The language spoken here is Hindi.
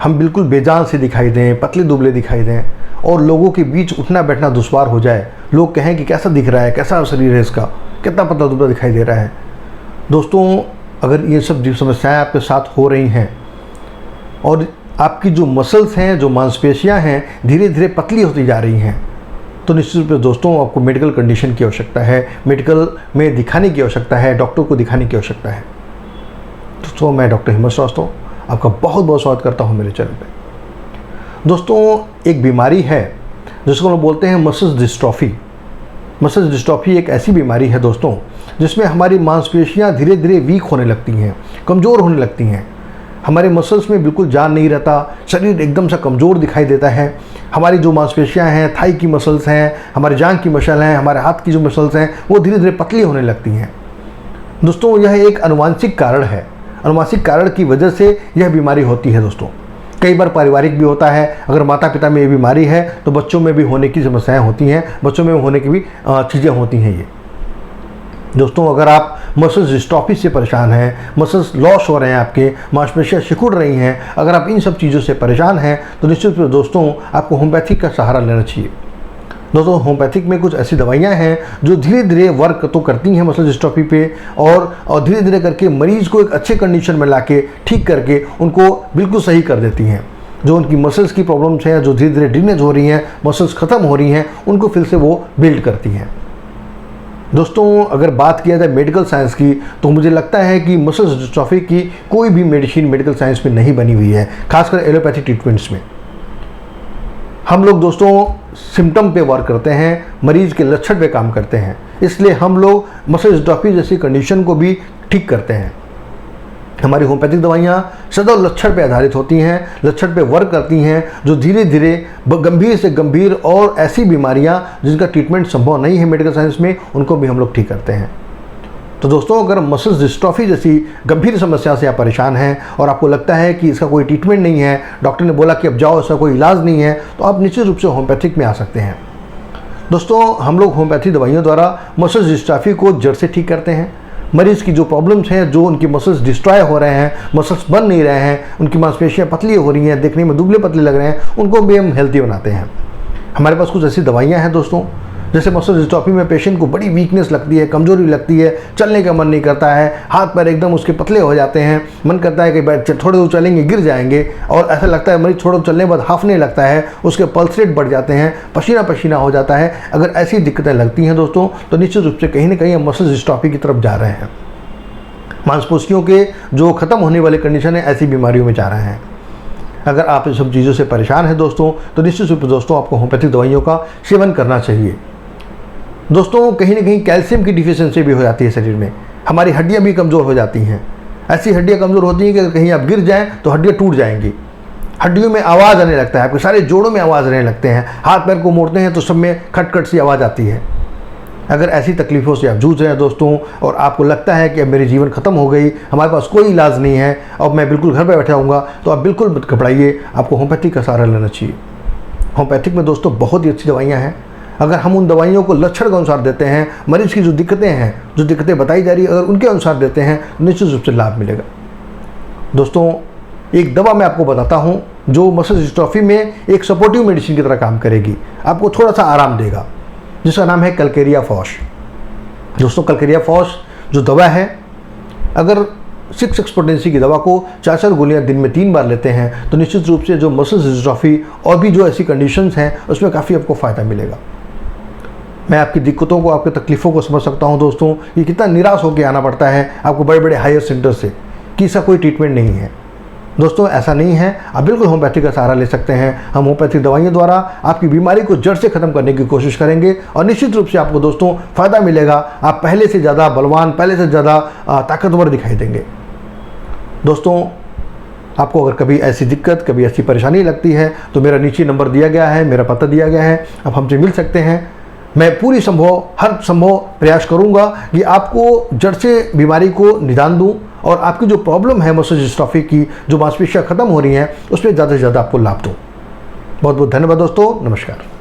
हम बिल्कुल बेजान से दिखाई दें, पतले दुबले दिखाई दें और लोगों के बीच उठना बैठना दुश्वार हो जाए, लोग कहें कि कैसा दिख रहा है, कैसा शरीर है इसका, कितना पतला दुबला दिखाई दे रहा है। दोस्तों, अगर ये सब समस्याएं आपके साथ हो रही हैं और आपकी जो मसल्स हैं, जो मांसपेशियां हैं, धीरे धीरे पतली होती जा रही हैं, तो निश्चित रूप से दोस्तों आपको मेडिकल कंडीशन की आवश्यकता है, मेडिकल में दिखाने की आवश्यकता है, डॉक्टर को दिखाने की आवश्यकता है। दोस्तों, मैं डॉक्टर हिम्मत श्रीवास्तव आपका बहुत बहुत स्वागत करता हूं मेरे चैनल पे। दोस्तों, एक बीमारी है जिसको हम बोलते हैं मसल्स डिस्ट्रॉफी। मसल्स डिस्ट्रॉफी एक ऐसी बीमारी है दोस्तों जिसमें हमारी मांसपेशियां धीरे धीरे वीक होने लगती हैं, कमज़ोर होने लगती हैं। हमारे मसल्स में बिल्कुल जान नहीं रहता, शरीर एकदम से कमज़ोर दिखाई देता है। हमारी जो मांसपेशियां हैं, थाई की मसल्स हैं, हमारे जांघ की मसल हैं, हमारे हाथ की जो मसल्स हैं, वो धीरे धीरे पतली होने लगती हैं। दोस्तों, यह एक आनुवंशिक कारण है। आनुवंशिक कारण की वजह से यह बीमारी होती है दोस्तों। कई बार पारिवारिक भी होता है। अगर माता पिता में ये बीमारी है तो बच्चों में भी होने की समस्याएं होती हैं, बच्चों में होने की भी चीज़ें होती हैं ये। दोस्तों, अगर आप मसल्स डिस्ट्रॉफी से परेशान हैं, मसल्स लॉस हो रहे हैं, आपके मांसपेशियां सिकुड़ रही हैं, अगर आप इन सब चीज़ों से परेशान हैं तो निश्चित रूप से दोस्तों आपको होम्योपैथिक का सहारा लेना चाहिए। दोस्तों, होम्योपैथिक में कुछ ऐसी दवाइयां हैं जो धीरे धीरे वर्क तो करती हैं मसल डिस्ट्रॉफी पे और धीरे धीरे करके मरीज़ को एक अच्छे कंडीशन में लाके ठीक करके उनको बिल्कुल सही कर देती हैं। जो उनकी मसल्स की प्रॉब्लम्स हैं, जो धीरे धीरे ड्रेनेज हो रही हैं, मसल्स ख़त्म हो रही हैं, उनको फिर से वो बिल्ड करती हैं। दोस्तों, अगर बात किया जाए मेडिकल साइंस की तो मुझे लगता है कि मसल्स डिस्ट्रॉफी की कोई भी मेडिसिन मेडिकल साइंस में नहीं बनी हुई है, खासकर एलोपैथी ट्रीटमेंट्स में। हम लोग दोस्तों सिम्टम पे वर्क करते हैं, मरीज़ के लक्षण पे काम करते हैं, इसलिए हम लोग मसल डिस्ट्रॉफी जैसी कंडीशन को भी ठीक करते हैं। हमारी होम्योपैथिक दवाइयाँ सदैव लक्षण पे आधारित होती हैं, लक्षण पे वर्क करती हैं, जो धीरे धीरे गंभीर से गंभीर और ऐसी बीमारियाँ जिनका ट्रीटमेंट संभव नहीं है मेडिकल साइंस में, उनको भी हम लोग ठीक करते हैं। तो दोस्तों, अगर मसल्स डिस्ट्रॉफी जैसी गंभीर समस्या से आप परेशान हैं और आपको लगता है कि इसका कोई ट्रीटमेंट नहीं है, डॉक्टर ने बोला कि अब जाओ, इसका कोई इलाज नहीं है, तो आप निश्चित रूप से होम्योपैथिक में आ सकते हैं। दोस्तों, हम लोग होम्योपैथी दवाइयों द्वारा मसल्स डिस्ट्रॉफी को जड़ से ठीक करते हैं। मरीज़ की जो प्रॉब्लम्स हैं, जो उनकी मसल्स डिस्ट्रॉय हो रहे हैं, मसल्स बन नहीं रहे हैं, उनकी मांसपेशियाँ पतली हो रही हैं, देखने में दुबले पतले लग रहे हैं, उनको भी हम हेल्दी बनाते हैं। हमारे पास कुछ ऐसी दवाइयाँ हैं दोस्तों, जैसे मसल डिस्ट्रॉफी में पेशेंट को बड़ी वीकनेस लगती है, कमजोरी लगती है, चलने का मन नहीं करता है, हाथ पैर एकदम उसके पतले हो जाते हैं, मन करता है कि थोड़े दूर चलेंगे गिर जाएंगे, और ऐसा लगता है मरीज थोड़ा चलने के बाद हाफने लगता है, उसके पल्स रेट बढ़ जाते हैं, पसीना पसीना हो जाता है। अगर ऐसी दिक्कतें लगती हैं दोस्तों तो निश्चित रूप से कहीं ना कहीं हम मसल डिस्ट्रॉफी की तरफ जा रहे हैं। मांसपेशियों के जो ख़त्म होने वाले कंडीशन है, ऐसी बीमारियों में जा रहे हैं। अगर आप इन सब चीज़ों से परेशान हैं दोस्तों तो निश्चित रूप से दोस्तों आपको होम्योपैथिक दवाइयों का सेवन करना चाहिए। दोस्तों, कहीं ना कहीं कैल्शियम की डिफिशिएंसी भी हो जाती है शरीर में, हमारी हड्डियां भी कमज़ोर हो जाती हैं। ऐसी हड्डियां कमज़ोर होती हैं कि अगर कहीं आप गिर जाएं तो हड्डियां टूट जाएंगी, हड्डियों में आवाज़ आने लगता है, आपके सारे जोड़ों में आवाज़ आने लगते हैं, हाथ पैर को मोड़ते हैं तो सब में खटखट सी आवाज़ आती है। अगर ऐसी तकलीफ़ों से आप जूझ रहे हैं दोस्तों और आपको लगता है कि अब मेरी जीवन ख़त्म हो गई, हमारे पास कोई इलाज नहीं है, अब मैं बिल्कुल घर पर बैठा हूँगा, तो आप बिल्कुल मत घबराइए, आपको होम्योपैथिक का सहारा लेना चाहिए। होम्योपैथिक में दोस्तों बहुत ही अच्छी दवाइयाँ हैं। अगर हम उन दवाइयों को लक्षण के अनुसार देते हैं, मरीज़ की जो दिक्कतें हैं, जो दिक्कतें बताई जा रही है, अगर उनके अनुसार देते हैं निश्चित रूप से लाभ मिलेगा। दोस्तों, एक दवा मैं आपको बताता हूँ जो मसल डिस्ट्रॉफी में एक सपोर्टिव मेडिसिन की तरह काम करेगी, आपको थोड़ा सा आराम देगा, जिसका नाम है कैलकेरिया फॉस। दोस्तों, कैलकेरिया फॉस जो दवा है, अगर 6 पोटेंसी की दवा को 4 गोलियां दिन में 3 बार लेते हैं तो निश्चित रूप से जो मसल डिस्ट्रॉफी और भी जो ऐसी कंडीशंस हैं उसमें काफ़ी आपको फ़ायदा मिलेगा। मैं आपकी दिक्कतों को, आपकी तकलीफ़ों को समझ सकता हूं दोस्तों कि कितना निराश होकर आना पड़ता है आपको बड़े बड़े हायर सेंटर से कि इसका कोई ट्रीटमेंट नहीं है। दोस्तों, ऐसा नहीं है, आप बिल्कुल होम्योपैथी का सहारा ले सकते हैं। हम होम्योपैथिक दवाइयों द्वारा आपकी बीमारी को जड़ से ख़त्म करने की कोशिश करेंगे और निश्चित रूप से आपको दोस्तों फ़ायदा मिलेगा। आप पहले से ज़्यादा बलवान, पहले से ज़्यादा ताकतवर दिखाई देंगे। दोस्तों, आपको अगर कभी ऐसी दिक्कत, कभी ऐसी परेशानी लगती है तो मेरा नीचे नंबर दिया गया है, मेरा पता दिया गया है, आप हमसे मिल सकते हैं। मैं हर संभव प्रयास करूंगा कि आपको जड़ से बीमारी को निदान दूं और आपकी जो प्रॉब्लम है मसल डिस्ट्रॉफी की, जो मांसपेशियां खत्म हो रही हैं, उसमें ज़्यादा से ज़्यादा आपको लाभ दूं। बहुत बहुत धन्यवाद दोस्तों, नमस्कार।